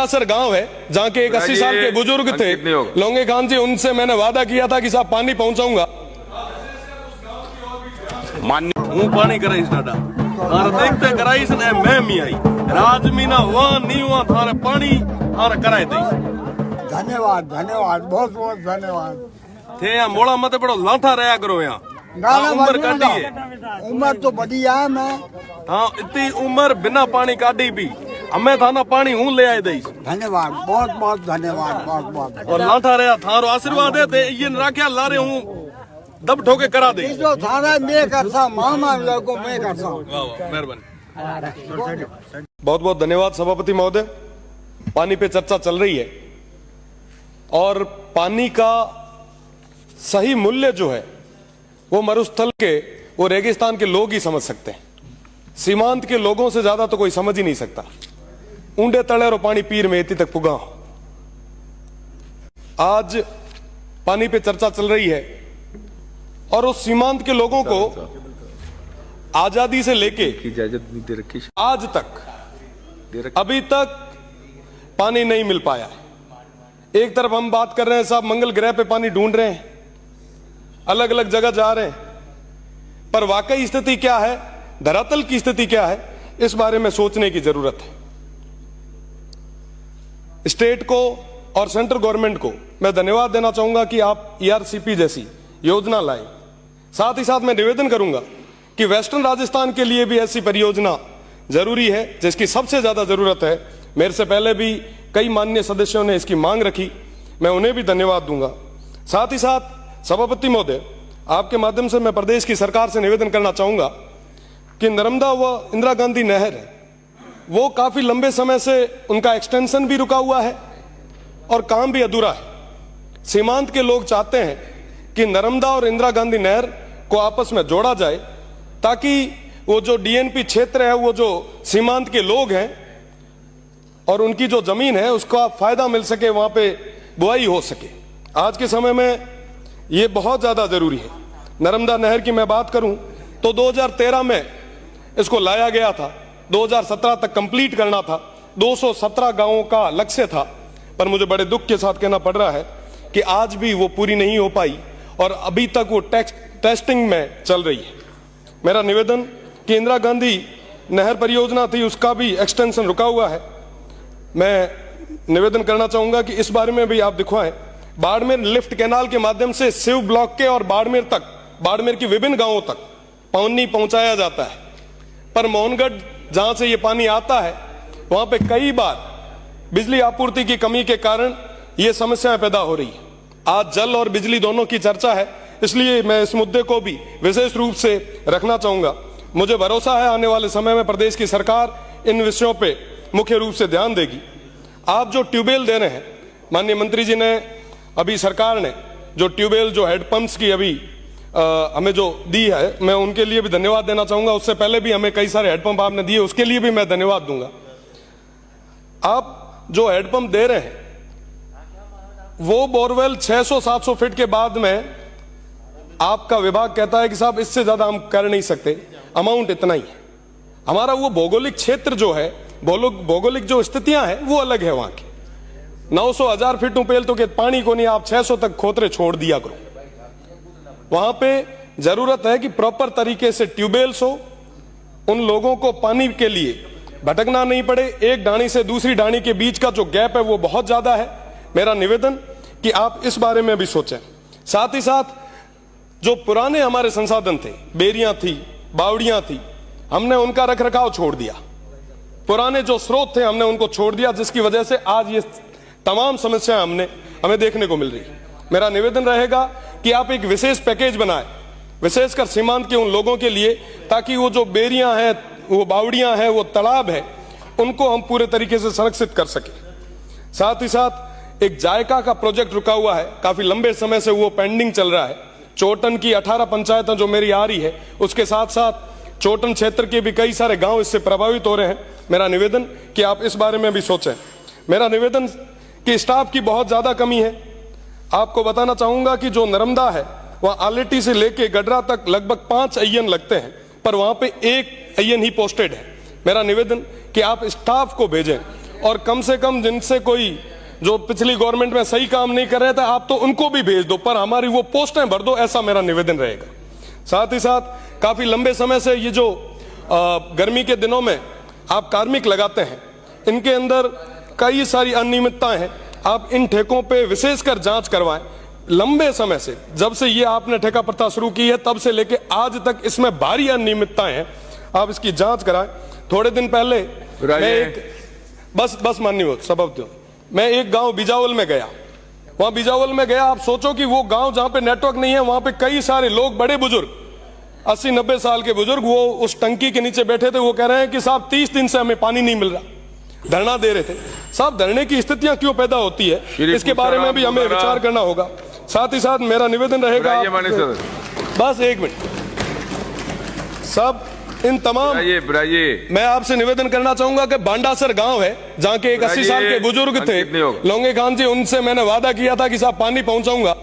टिकासर गांव है जहां के एक 80 साल के बुजुर्ग थे लोंगे खान जी, उनसे मैंने वादा किया था कि साहब पानी पहुंचाऊंगा। मान्य हूं पानी कराईस डाडा और देखते कराईस ने मैं मी आई राजमीना वहां नहीं हुआ थारे पानी और कराए दईस। धन्यवाद धन्यवाद बहुत बहुत धन्यवाद। थे यहाँ मोड़ा मत पड़ो लाठा रहा करो यहाँ उम्र काटी है। उम्र तो बढ़िया है मैं। हाँ इतनी उम्र बिना पानी काटी भी हमें था ना पानी हूं ले आए दईस। धन्यवाद बहुत बहुत धन्यवाद बहुत बहुत। और लाठा रहा थारो आशीर्वाद है ते ये राख्या ला रहे हूँ दब ठोके करा दे। जो थारा मैं करता मामा लोगों मैं करता। मेहरबानी। बहुत बहुत धन्यवाद सभापति महोदय। पानी पे चर्चा चल रही है और पानी का सही मूल्य जो है वो मरुस्थल के वो रेगिस्तान के लोग ही समझ सकते हैं। सीमांत के लोगों से ज्यादा तो कोई समझ ही नहीं सकता। ऊंडे तले और पानी पीर में इतनी तक पुगा। आज पानी पे चर्चा चल रही है और उस सीमांत के लोगों को आजादी से लेके आज तक अभी तक पानी नहीं मिल पाया है। एक तरफ हम बात कर रहे हैं साहब मंगल ग्रह पे पानी ढूंढ रहे हैं, अलग अलग जगह जा रहे हैं, पर वाकई स्थिति क्या है, धरातल की स्थिति क्या है, इस बारे में सोचने की जरूरत है। स्टेट को और सेंट्रल गवर्नमेंट को मैं धन्यवाद देना चाहूंगा कि आप ERCP जैसी योजना लाए। साथ ही साथ मैं निवेदन करूंगा कि वेस्टर्न राजस्थान के लिए भी ऐसी परियोजना जरूरी है जिसकी सबसे ज्यादा जरूरत है। मेरे से पहले भी कई माननीय सदस्यों ने इसकी मांग रखी, मैं उन्हें भी धन्यवाद दूंगा। साथ ही साथ सभापति महोदय, आपके माध्यम से मैं प्रदेश की सरकार से निवेदन करना चाहूंगा कि नर्मदा व इंदिरा गांधी नहर है वो काफी लंबे समय से उनका एक्सटेंशन भी रुका हुआ है और काम भी अधूरा है। सीमांत के लोग चाहते हैं कि नर्मदा और इंदिरा गांधी नहर को आपस में जोड़ा जाए ताकि वो जो DNP क्षेत्र है, वो जो सीमांत के लोग हैं और उनकी जो जमीन है उसका फायदा मिल सके, वहां पे बुआई हो सके। आज के समय में ये बहुत ज्यादा जरूरी है। नर्मदा नहर की मैं बात करूं तो 2013 में इसको लाया गया था, 2017 तक कंप्लीट करना था, 217 गांवों का लक्ष्य था, पर मुझे बड़े दुख के साथ कहना पड़ रहा है कि आज भी वो पूरी नहीं हो पाई और अभी तक वो टेस्टिंग में चल रही है। मेरा निवेदन कि इंदिरा गांधी नहर परियोजना थी उसका भी एक्सटेंशन रुका हुआ है। मैं निवेदन करना चाहूंगा कि इस बारे में भी आप दिखवाएं। बाड़मेर लिफ्ट कैनाल के माध्यम से शिव ब्लॉक के और बाड़मेर तक, बाड़मेर की विभिन्न गांवों तक पानी पहुंचाया जाता है, पर मोहनगढ़ जहां से ये पानी आता है वहां पे कई बार बिजली आपूर्ति की कमी के कारण ये समस्याएं पैदा हो रही है। आज जल और बिजली दोनों की चर्चा है, इसलिए मैं इस मुद्दे को भी विशेष रूप से रखना चाहूंगा। मुझे भरोसा है आने वाले समय में प्रदेश की सरकार इन विषयों पे मुख्य रूप से ध्यान देगी। आप जो ट्यूबवेल दे रहे हैं, माननीय मंत्री जी ने अभी सरकार ने जो ट्यूबवेल जो हेडपंप्स की अभी हमें जो दी है, मैं उनके लिए भी धन्यवाद देना चाहूंगा। उससे पहले भी हमें कई सारे हेडपंप आपने दिए, उसके लिए भी मैं धन्यवाद दूंगा। आप जो हेडपंप दे रहे हैं वो बोरवेल 600-700 फीट के बाद में आपका विभाग कहता है कि साहब इससे ज्यादा हम कर नहीं सकते, अमाउंट इतना ही है। हमारा वो भौगोलिक क्षेत्र जो है, भौगोलिक जो स्थितियां हैं वो अलग है। वहां की 900-1000 फीट उपेल तो के पानी को नहीं, आप 600 तक खोतरे छोड़ दिया करो। वहां पे जरूरत है कि प्रॉपर तरीके से ट्यूबवेल्स हो, उन लोगों को पानी के लिए भटकना नहीं पड़े। एक डाणी से दूसरी डाणी के बीच का जो गैप है वो बहुत ज्यादा है। मेरा निवेदन कि आप इस बारे में भी सोचें। साथ ही साथ जो पुराने हमारे संसाधन थे, बेरियां थी, बावड़ियां थी, हमने उनका रखरखाव छोड़ दिया। पुराने जो स्रोत थे हमने उनको छोड़ दिया, जिसकी वजह से आज ये तमाम समस्याएं हमें देखने को मिल रही है। मेरा निवेदन रहेगा कि आप एक विशेष पैकेज बनाएं, विशेषकर सीमांत के उन लोगों के लिए, ताकि वो जो बेरियां हैं, वो बावड़ियां हैं, वो तालाब है, उनको हम पूरे तरीके से संरक्षित कर सके। साथ ही साथ एक जायका का प्रोजेक्ट रुका हुआ है, काफी लंबे समय से वो पेंडिंग चल रहा है। चोटन की 18 पंचायतें जो मेरी आ रही है, उसके साथ साथ चोटन क्षेत्र के भी कई सारे गांव इससे प्रभावित हो रहे हैं। मेरा निवेदन कि आप इस बारे में भी सोचें। मेरा निवेदन कि स्टाफ की बहुत ज्यादा कमी है। आपको बताना चाहूंगा कि जो नर्मदा है वह आलेटी से लेके गडरा तक लगभग 5 अय्यन लगते हैं, पर वहां पे 1 अय्यन ही पोस्टेड है। मेरा निवेदन कि आप स्टाफ को भेजें और कम से कम जिनसे कोई जो पिछली गवर्नमेंट में सही काम नहीं कर रहे थे आप तो उनको भी भेज दो, पर हमारी वो पोस्टें भर दो, ऐसा मेरा निवेदन रहेगा। साथ ही साथ काफी लंबे समय से ये जो गर्मी के दिनों में आप कार्मिक लगाते हैं, इनके अंदर कई सारी अनियमितताएं हैं। आप इन ठेकों पे विशेषकर जांच करवाएं। लंबे समय से, जब से ये आपने ठेका प्रथा शुरू की है तब से लेके आज तक इसमें भारी अनियमितताएं हैं, आप इसकी जांच कराएं। थोड़े दिन पहले मैं एक बस माननीय सबब दो, मैं एक गांव बिजावल में गया। वहां बिजावल में गया, आप सोचो कि वो गांव जहां पे नेटवर्क नहीं है, वहां पे कई सारे लोग, बड़े बुजुर्ग 80-90 साल के बुजुर्ग, वो उस टंकी के नीचे बैठे थे। वो कह रहे हैं कि साहब 30 दिन से हमें पानी नहीं मिल रहा। धरना दे रहे थे। साहब धरने की स्थितियां क्यों पैदा होती है, इसके बारे में भी हमें विचार करना होगा। साथ ही साथ मेरा निवेदन रहेगा, बस एक मिनट, सब इन तमाम मैं आपसे निवेदन करना चाहूंगा कि बांडासर गांव है जहां के एक 80 साल के बुजुर्ग थे लोंगे खान जी, उनसे मैंने वादा किया था कि साहब पानी पहुंचाऊंगा।